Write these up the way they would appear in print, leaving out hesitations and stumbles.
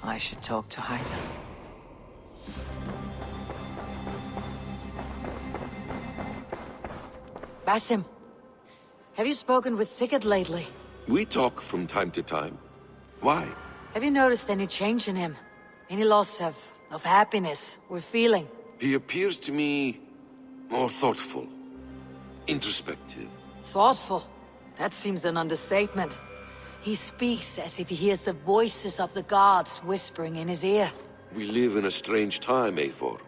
I should talk to Hytham. Basim, have you spoken with Sigurd lately? We talk from time to time. Why? Have you noticed any change in him? Any loss of happiness or feeling? He appears to me more thoughtful, introspective. Thoughtful? That seems an understatement. He speaks as if he hears the voices of the gods whispering in his ear. We live in a strange time, Eivor.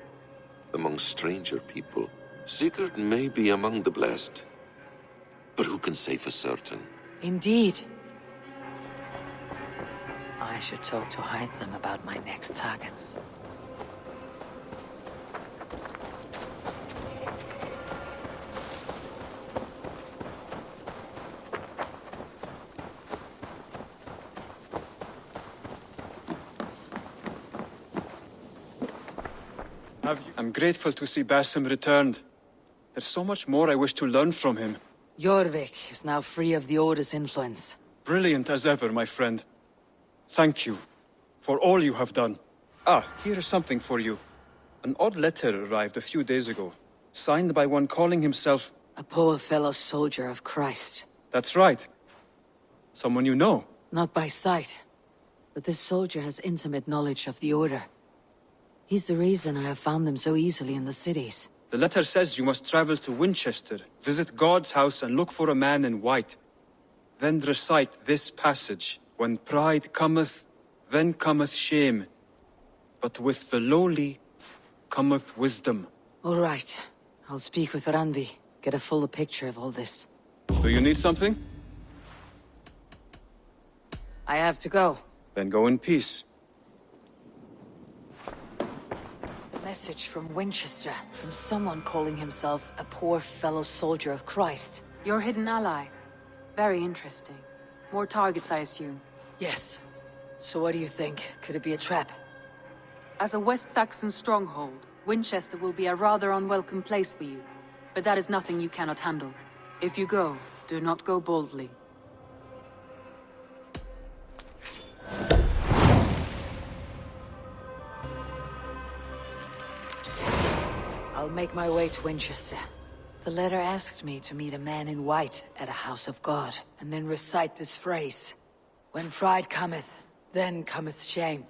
Among stranger people. Sigurd may be among the blessed. But who can say for certain? Indeed. I should talk to Hytham about my next targets. I'm grateful to see Basim returned. There's so much more I wish to learn from him. Jorvik is now free of the Order's influence. Brilliant as ever, my friend. Thank you for all you have done. Ah, here is something for you. An odd letter arrived a few days ago, signed by one calling himself... A poor fellow soldier of Christ. That's right. Someone you know. Not by sight, but this soldier has intimate knowledge of the Order. He's the reason I have found them so easily in the cities. The letter says you must travel to Winchester, visit God's house and look for a man in white. Then recite this passage. When pride cometh, then cometh shame. But with the lowly cometh wisdom. All right. I'll speak with Randvi. Get a fuller picture of all this. Do you need something? I have to go. Then go in peace. Message from Winchester, from someone calling himself a poor fellow soldier of Christ. Your hidden ally. Very interesting. More targets, I assume. Yes. So what do you think? Could it be a trap? As a West Saxon stronghold, Winchester will be a rather unwelcome place for you. But that is nothing you cannot handle. If you go, do not go boldly. I'll make my way to Winchester. The letter asked me to meet a man in white at a house of God, and then recite this phrase. When pride cometh, then cometh shame.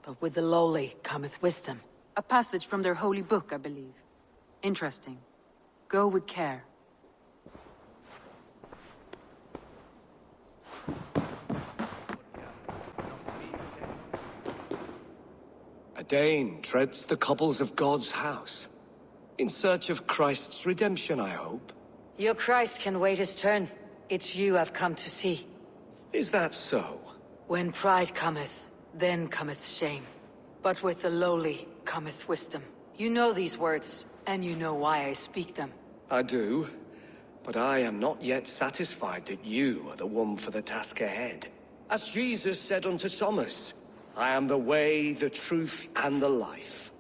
But with the lowly cometh wisdom. A passage from their holy book, I believe. Interesting. Go with care. A Dane treads the cobbles of God's house. In search of Christ's redemption, I hope. Your Christ can wait his turn. It's you I've come to see. Is that so? When pride cometh, then cometh shame. But with the lowly cometh wisdom. You know these words, and you know why I speak them. I do. But I am not yet satisfied that you are the one for the task ahead. As Jesus said unto Thomas, I am the way, the truth, and the life.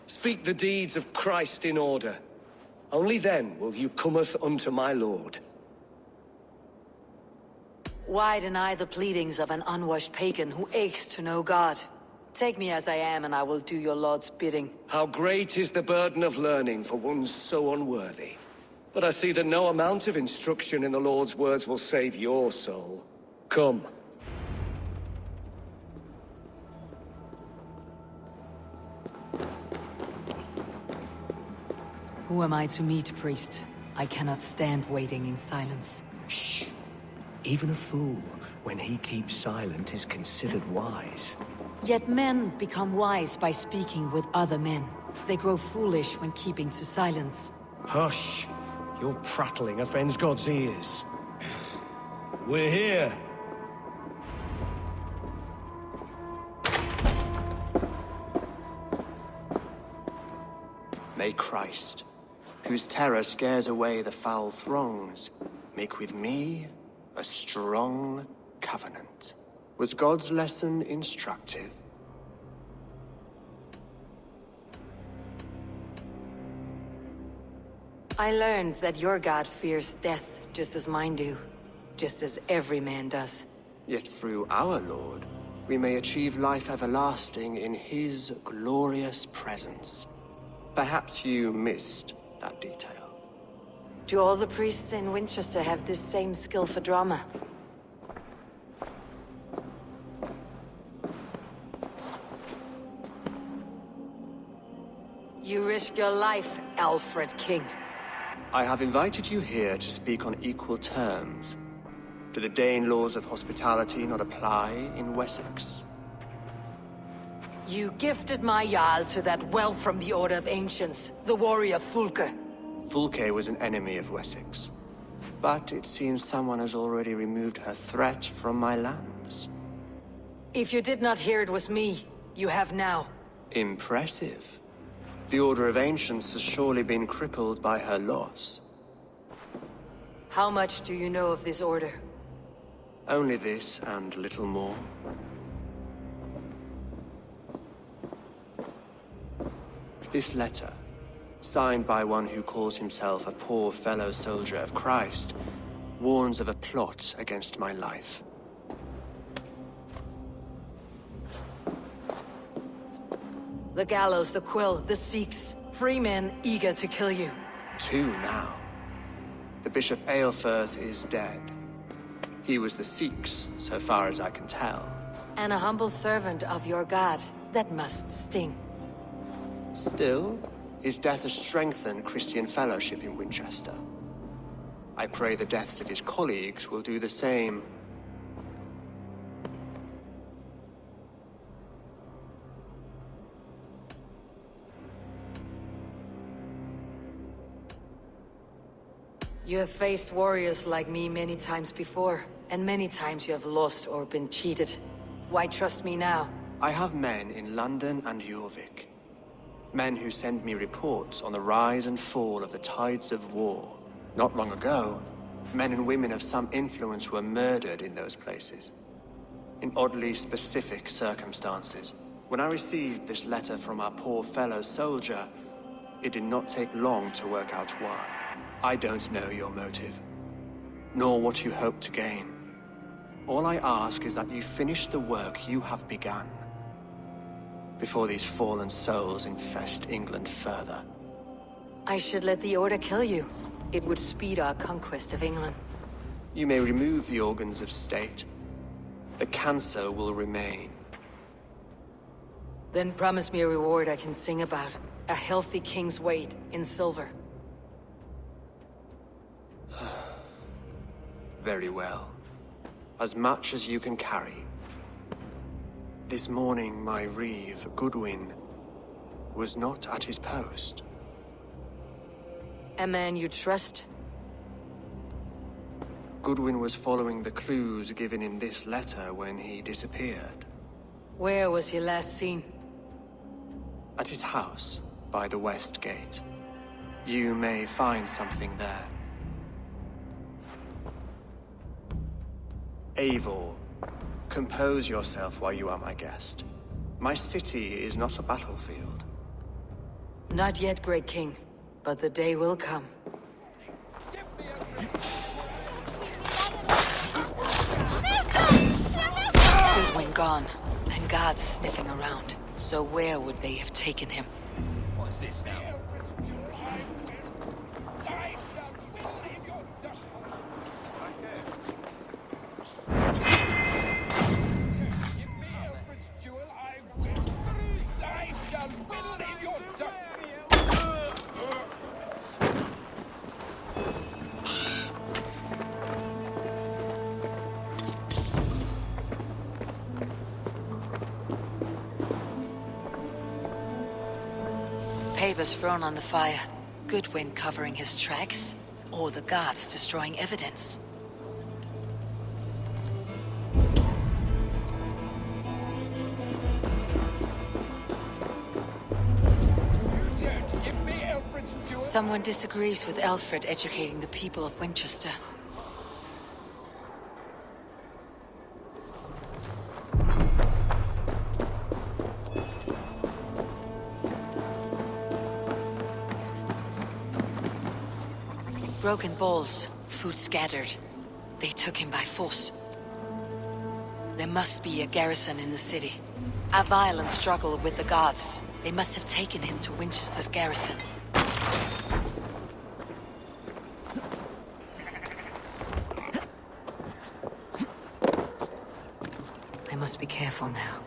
Speak the deeds of Christ in order. Only then will you cometh unto my Lord. Why deny the pleadings of an unwashed pagan who aches to know God? Take me as I am, and I will do your Lord's bidding. How great is the burden of learning for one so unworthy. But I see that no amount of instruction in the Lord's words will save your soul. Come. Who am I to meet, priest? I cannot stand waiting in silence. Shh. Even a fool, when he keeps silent, is considered wise. Yet men become wise by speaking with other men. They grow foolish when keeping to silence. Hush! Your prattling offends God's ears. We're here. May Christ, whose terror scares away the foul throngs, make with me a strong covenant. Was God's lesson instructive? I learned that your God fears death just as mine do. Just as every man does. Yet through our Lord, we may achieve life everlasting in his glorious presence. Perhaps you missed that detail. Do all the priests in Winchester have this same skill for drama? You risk your life, Alfred King. I have invited you here to speak on equal terms. Do the Dane laws of hospitality not apply in Wessex? You gifted my Jarl to that whelp from the Order of Ancients, the warrior Fulke. Fulke was an enemy of Wessex. But it seems someone has already removed her threat from my lands. If you did not hear it was me, you have now. Impressive. The Order of Ancients has surely been crippled by her loss. How much do you know of this order? Only this and little more. This letter, signed by one who calls himself a poor fellow soldier of Christ, warns of a plot against my life. The gallows, the quill, the Sikhs, free men eager to kill you. 2 now. The Bishop Aelfirth is dead. He was the Sikhs, so far as I can tell. And a humble servant of your god. That must sting. Still, his death has strengthened Christian fellowship in Winchester. I pray the deaths of his colleagues will do the same. You have faced warriors like me many times before, and many times you have lost or been cheated. Why trust me now? I have men in London and Jorvik. Men who send me reports on the rise and fall of the tides of war. Not long ago, men and women of some influence were murdered in those places. In oddly specific circumstances. When I received this letter from our poor fellow soldier, it did not take long to work out why. I don't know your motive, nor what you hope to gain. All I ask is that you finish the work you have begun, before these fallen souls infest England further. I should let the Order kill you. It would speed our conquest of England. You may remove the organs of state. The cancer will remain. Then promise me a reward I can sing about. A healthy king's weight in silver. Very well. As much as you can carry. This morning, my reeve, Goodwin, was not at his post. A man you trust? Goodwin was following the clues given in this letter when he disappeared. Where was he last seen? At his house, by the West Gate. You may find something there. Eivor, compose yourself while you are my guest. My city is not a battlefield. Not yet, Great King, but the day will come. Goodwin gone, and guards sniffing around. So where would they have taken him? What's this now? Papers thrown on the fire. Goodwin covering his tracks, or the guards destroying evidence. Someone disagrees with Alfred educating the people of Winchester. Broken bowls, food scattered. They took him by force. There must be a garrison in the city. A violent struggle with the guards. They must have taken him to Winchester's garrison. I must be careful now.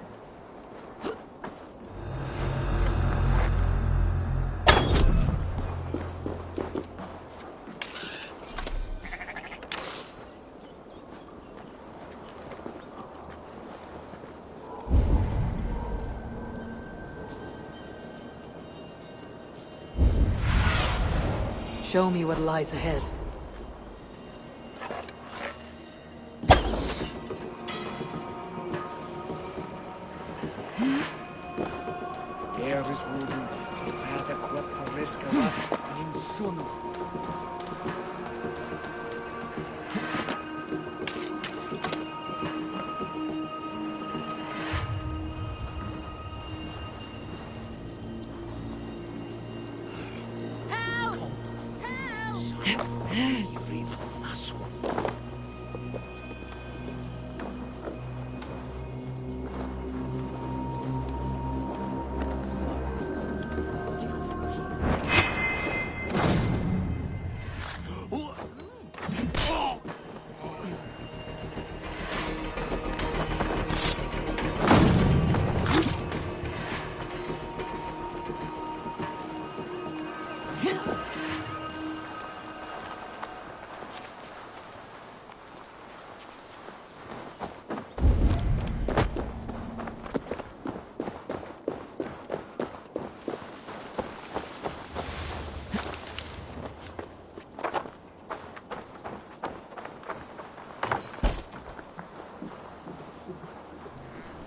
Show me what lies ahead.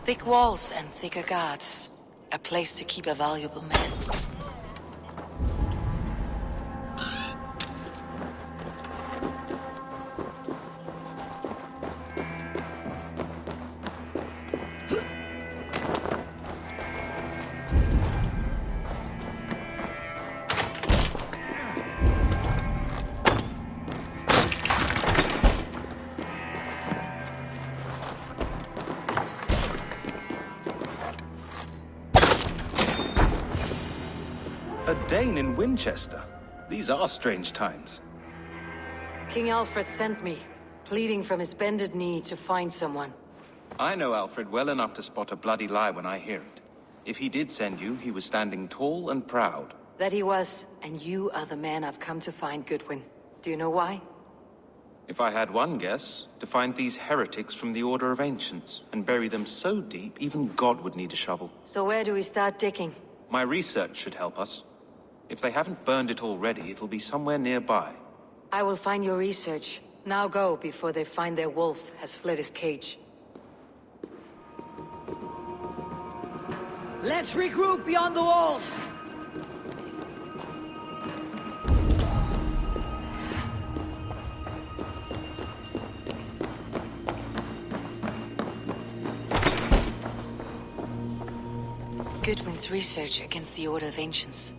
Thick walls and thicker guards. A place to keep a valuable man. A Dane in Winchester. These are strange times. King Alfred sent me, pleading from his bended knee to find someone. I know Alfred well enough to spot a bloody lie when I hear it. If he did send you, he was standing tall and proud. That he was, and you are the man I've come to find, Goodwin. Do you know why? If I had one guess, to find these heretics from the Order of Ancients, and bury them so deep, even God would need a shovel. So where do we start digging? My research should help us. If they haven't burned it already, it'll be somewhere nearby. I will find your research. Now go, before they find their wolf has fled his cage. Let's regroup beyond the walls! Goodwin's research against the Order of Ancients.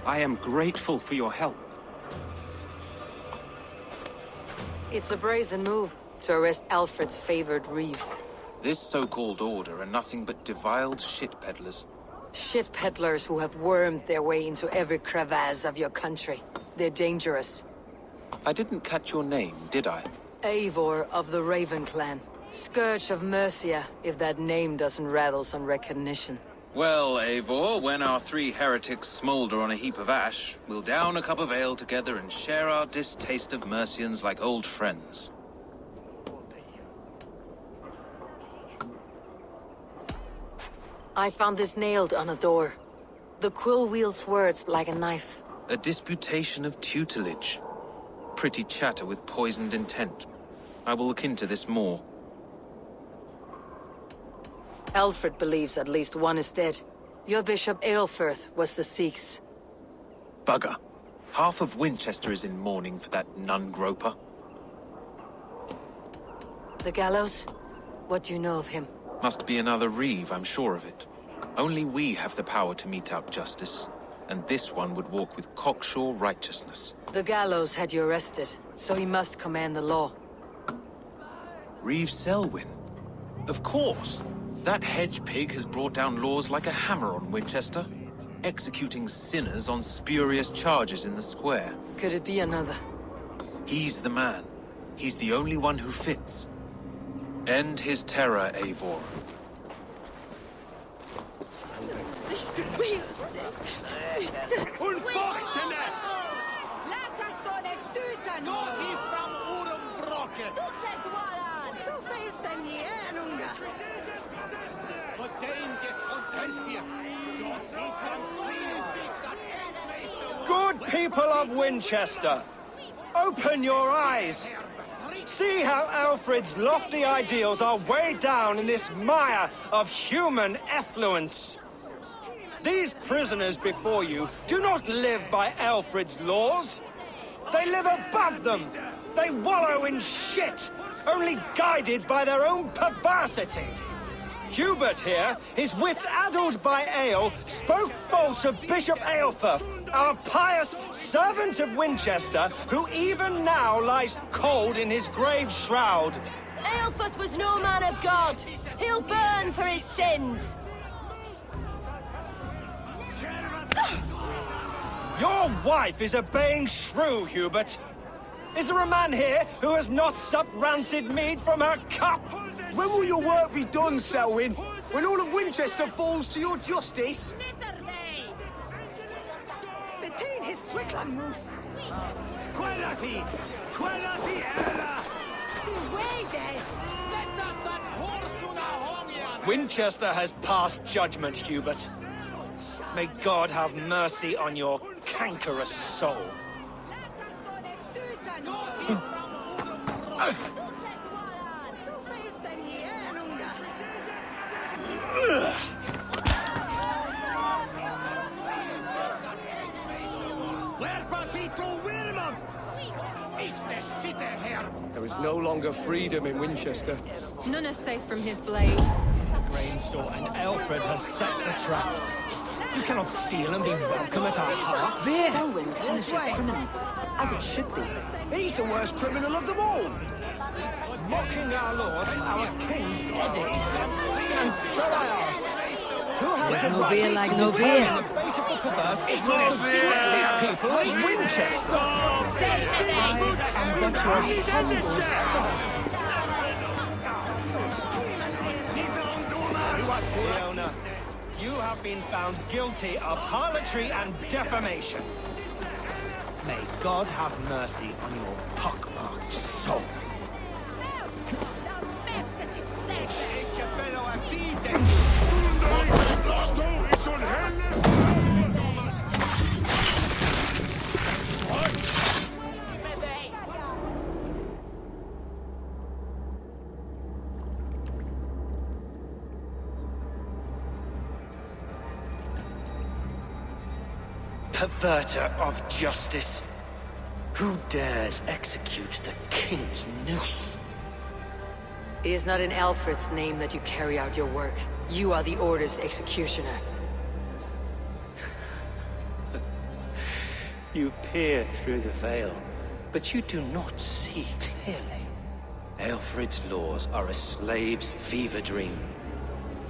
I am grateful for your help. It's a brazen move to arrest Alfred's favored reeve. This so-called order are nothing but deviled shit peddlers. Shit peddlers who have wormed their way into every crevasse of your country. They're dangerous. I didn't catch your name, did I? Eivor of the Raven Clan. Scourge of Mercia, if that name doesn't rattle some recognition. Well, Eivor, when our three heretics smolder on a heap of ash, we'll down a cup of ale together and share our distaste of Mercians like old friends. I found this nailed on a door. The quill wields words like a knife. A disputation of tutelage. Pretty chatter with poisoned intent. I will look into this more. Alfred believes at least one is dead. Your Bishop Aelfirth was the Sikhs. Bugger. Half of Winchester is in mourning for that nun-groper. The gallows? What do you know of him? Must be another reeve, I'm sure of it. Only we have the power to mete out justice, and this one would walk with cocksure righteousness. The gallows had you arrested, so he must command the law. Reeve Selwyn? Of course! That hedge pig has brought down laws like a hammer on Winchester, executing sinners on spurious charges in the square. Could it be another? He's the man. He's the only one who fits. End his terror, Eivor. Good people of Winchester, open your eyes. See how Alfred's lofty ideals are weighed down in this mire of human effluence. These prisoners before you do not live by Alfred's laws. They live above them. They wallow in shit, only guided by their own perversity. Hubert here, his wits addled by ale, spoke false of Bishop Aelfirth, our pious servant of Winchester, who even now lies cold in his grave shroud. Aelfirth was no man of God. He'll burn for his sins. Your wife is a baying shrew, Hubert. Is there a man here who has not supped rancid mead from her cup? When will your work be done, Selwyn? When all of Winchester falls to your justice? Between his Swickland move. Winchester has passed judgment, Hubert. May God have mercy on your cankerous soul. There is no longer freedom in Winchester. None is safe from his blade. The grain store and Alfred has set the traps. You cannot steal and be welcome at our hearts. Selwyn punishes criminals, as it should be. He's the worst criminal of them all. Mocking our laws, our king's edicts. And so I ask, who has the No right beer to like no turn beer. the fate of the perverse into the strictly people of Winchester? I am but your humble son. Fiona, you have been found guilty of harlotry and defamation. May God have mercy on your pockmarked soul. Perverter of justice. Who dares execute the king's noose? It is not in Alfred's name that you carry out your work. You are the Order's executioner. You peer through the veil, but you do not see clearly. Aelfred's laws are a slave's fever dream.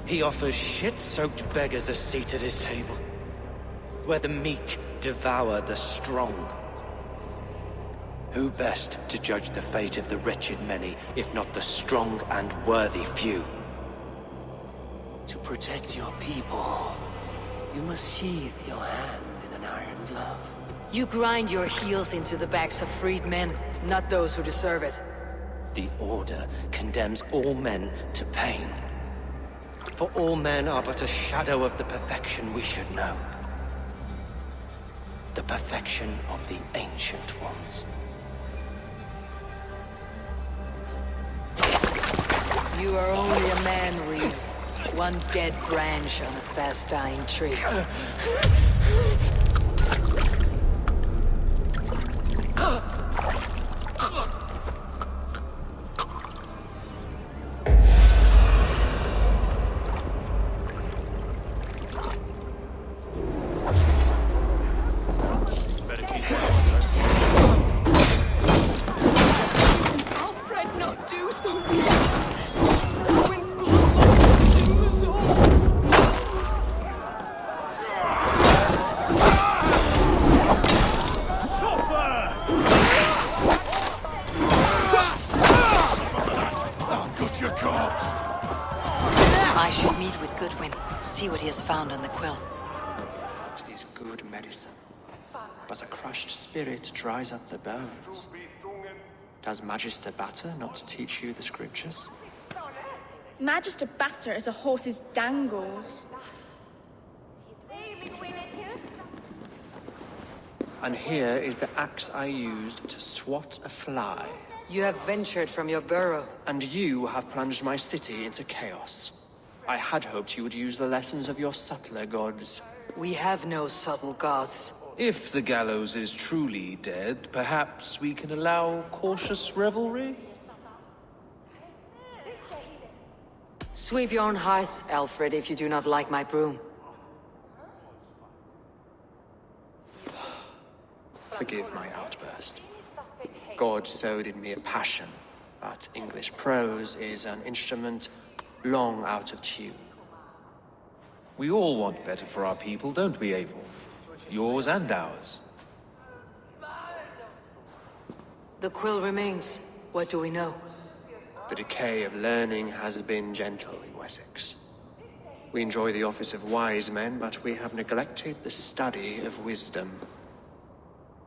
He offers shit-soaked beggars a seat at his table, where the meek devour the strong. Who best to judge the fate of the wretched many, if not the strong and worthy few? To protect your people, you must sheathe your hand in an iron glove. You grind your heels into the backs of freed men, not those who deserve it. The Order condemns all men to pain. For all men are but a shadow of the perfection we should know. The perfection of the Ancient Ones. You are only a man, Reed. One dead branch on a fast-dying tree. Alfred not do something? Selwyn's blood do us all. I should meet with Goodwin, see what he has found on the quill. It is good medicine, but a crushed spirit dries up the bones. Does Magister Batter not teach you the scriptures? Magister Batter is a horse's dangles. And here is the axe I used to swat a fly. You have ventured from your burrow. And you have plunged my city into chaos. I had hoped you would use the lessons of your subtler gods. We have no subtle gods. If the gallows is truly dead, perhaps we can allow cautious revelry? Sweep your own hearth, Alfred, if you do not like my broom. Forgive my outburst. God sowed in me a passion, but English prose is an instrument long out of tune. We all want better for our people, don't we, Eivor? Yours and ours. The quill remains. What do we know? The decay of learning has been gentle in Wessex. We enjoy the office of wise men, but we have neglected the study of wisdom.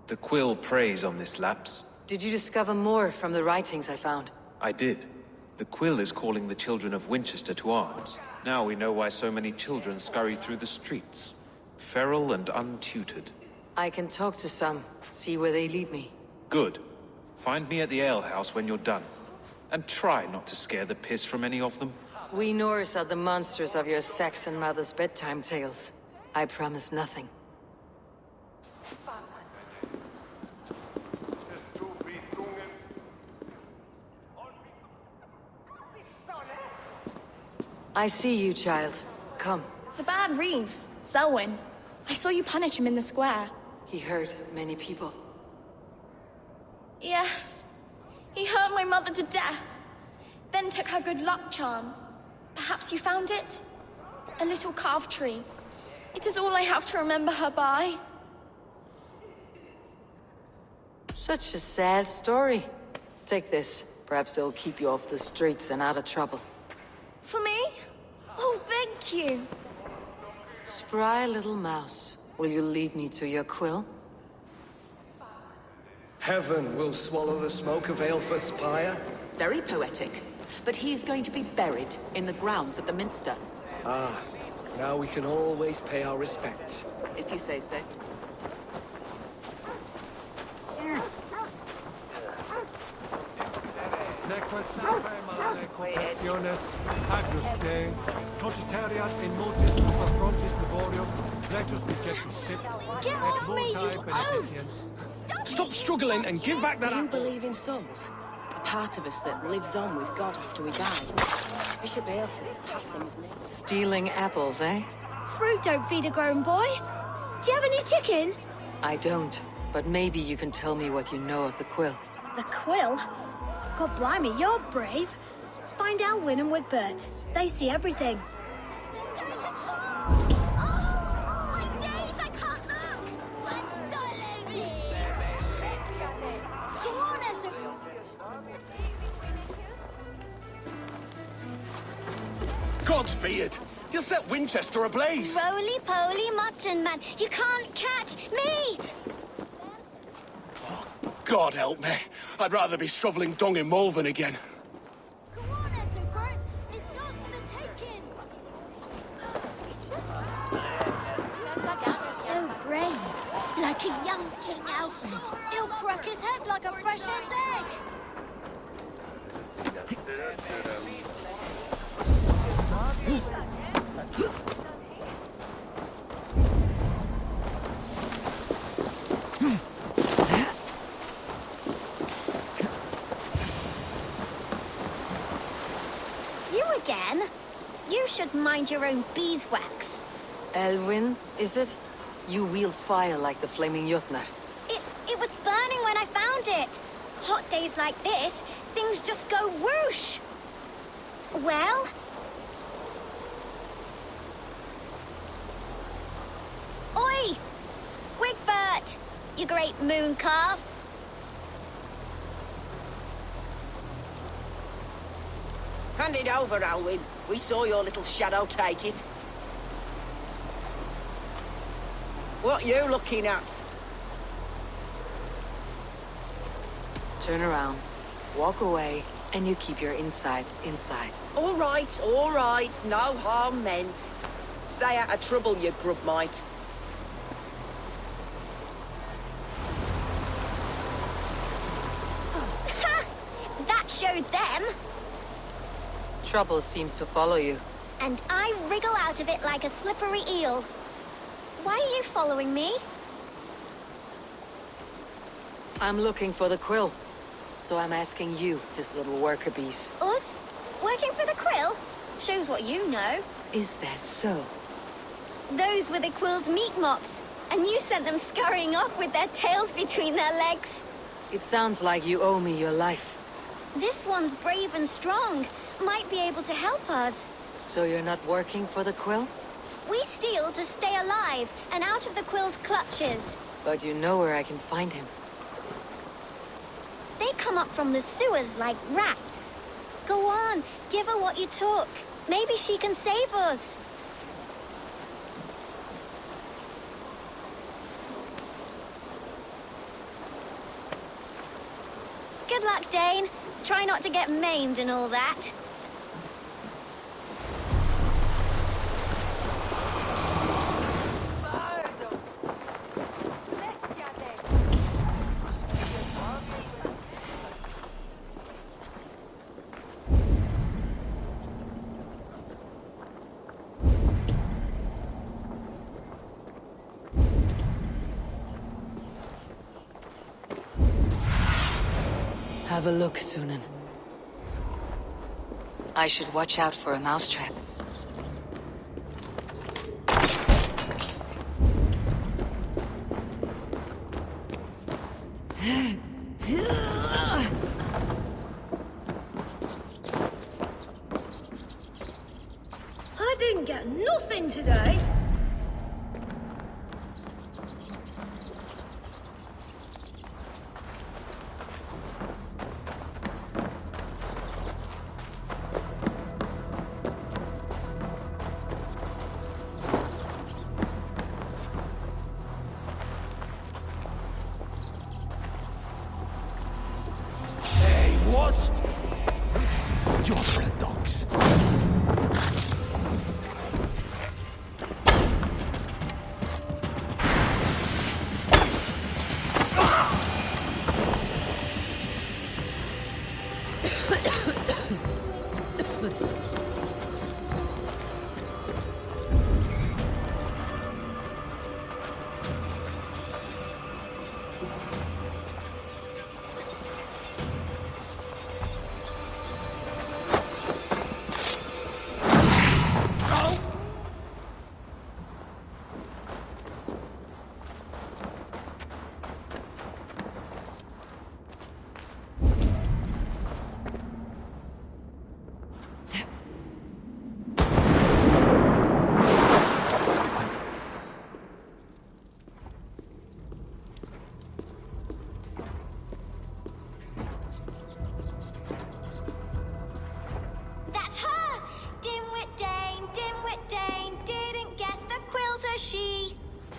The quill preys on this lapse. Did you discover more from the writings I found? I did. The quill is calling the children of Winchester to arms. Now we know why so many children scurry through the streets. Feral and untutored. I can talk to some, see where they lead me. Good. Find me at the alehouse when you're done. And try not to scare the piss from any of them. We Norse are the monsters of your Saxon mother's bedtime tales. I promise nothing. I see you, child. Come. The bad Reeve, Selwyn. I saw you punish him in the square. He hurt many people. Yes. He hurt my mother to death. Then took her good luck charm. Perhaps you found it? A little carved tree. It is all I have to remember her by. Such a sad story. Take this. Perhaps it'll keep you off the streets and out of trouble. For me? Oh, thank you. Spry little mouse. Will you lead me to your quill? Heaven will swallow the smoke of Aelfred's pyre. Very poetic. But he's going to be buried in the grounds of the Minster. Ah, now we can always pay our respects. If you say so. Get off me, you oaf! Stop struggling and give back that Do you apple. believe in souls? A part of us that lives on with God after we die. Bishop Aelfred's passing is me. Stealing apples, eh? Fruit don't feed a grown boy. Do you have any chicken? I don't. but maybe you can tell me what you know of the quill. The quill? God blimey, you're brave. Find Elwyn and Wigbert. They see everything. Godspeed! You'll set Winchester ablaze! Roly-poly mutton man, you can't catch me! Oh, God help me. I'd rather be shoveling dung in Malvern again. He's so brave. Like a young King Alfred. He'll crack his head like a fresh hen's egg. You again? You should mind your own beeswax. Elwyn, is it? You wield fire like the flaming Jotnar. It was burning when I found it. Hot days like this, things just go whoosh. Well? Oi! Wigbert! You great moon calf. Hand it over, Alwyn. We saw your little shadow take it. What you looking at? Turn around, walk away, and you keep your insides inside. All right, no harm meant. Stay out of trouble, you grub mite. Ha! That showed them. Trouble seems to follow you. And I wriggle out of it like a slippery eel. Why are you following me? I'm looking for the quill. So I'm asking you, his little worker bees. Us? Working for the quill? Shows what you know. Is that so? Those were the quill's meat mops. And you sent them scurrying off with their tails between their legs. It sounds like you owe me your life. This one's brave and strong. Might be able to help us. So you're not working for the quill? We steal to stay alive and out of the quill's clutches. But you know where I can find him. They come up from the sewers like rats. Go on, give her what you took. Maybe she can save us. Good luck, Dane. Try not to get maimed and all that. Have a look, Sunan. I should watch out for a mousetrap. I didn't get nothing today. What? You're for the dogs.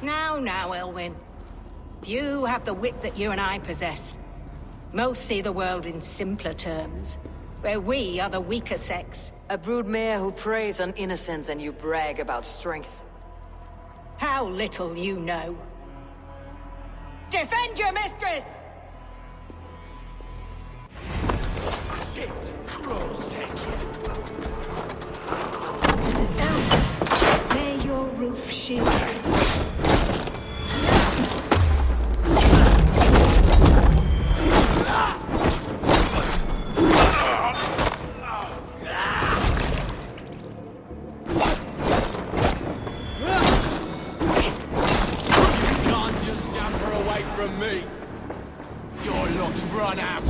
Now, Elwyn. Few have the wit that you and I possess. Most see the world in simpler terms, where we are the weaker sex. A broodmare who preys on innocence and you brag about strength. How little you know. Defend your mistress! Shit! Crows take it! May your roof shield you. Me. Your luck's run out.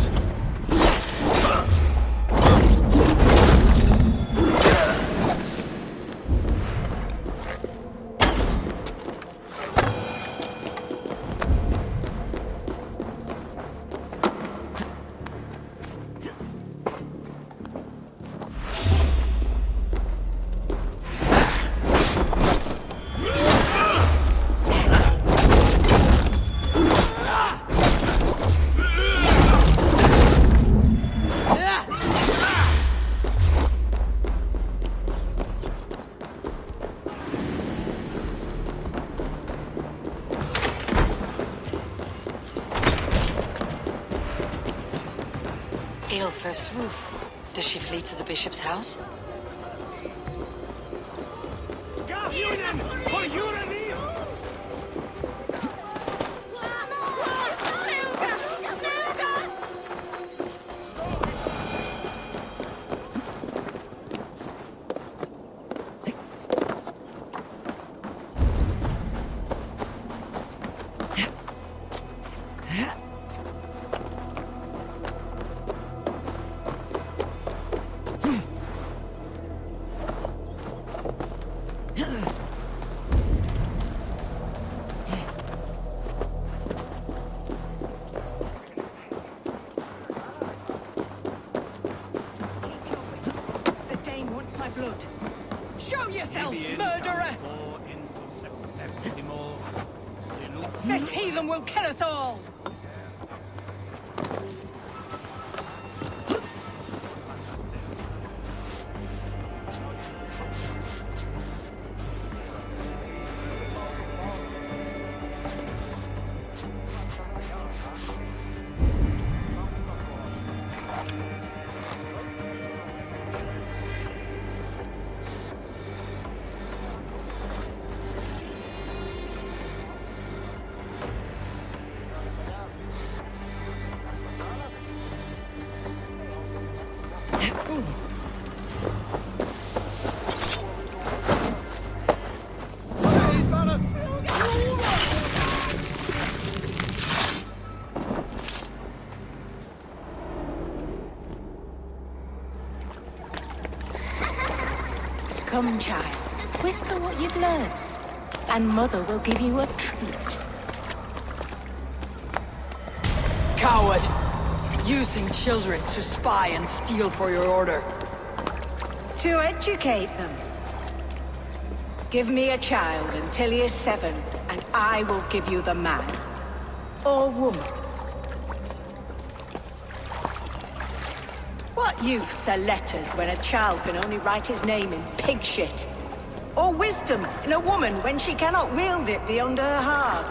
Aelfir's roof. Does she flee to the bishop's house? Show yourself, murderer! This heathen will kill us all! Come, child. Whisper what you've learned, and Mother will give you a treat. Coward! Using children to spy and steal for your order. To educate them. Give me a child until he is 7, and I will give you the man. Or woman. What use are letters when a child can only write his name in pig shit? Or wisdom in a woman when she cannot wield it beyond her heart?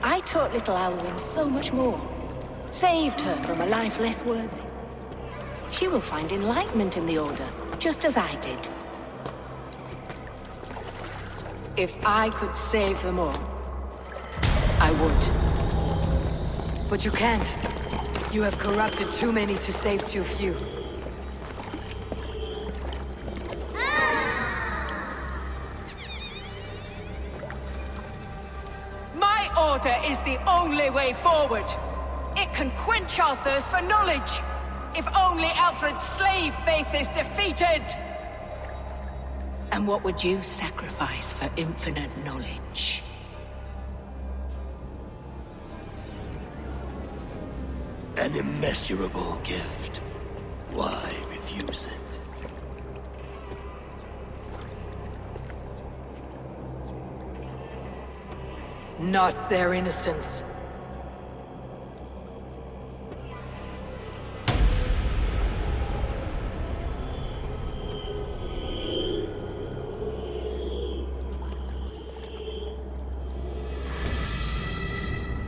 I taught little Alwyn so much more. Saved her from a life less worthy. She will find enlightenment in the Order, just as I did. If I could save them all, I would. But you can't. You have corrupted too many to save too few. My order is the only way forward. It can quench our thirst for knowledge. If only Alfred's slave faith is defeated. And what would you sacrifice for infinite knowledge? An immeasurable gift. Why refuse it? not their innocence.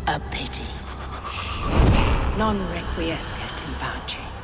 A pity. Non requiescat in pace.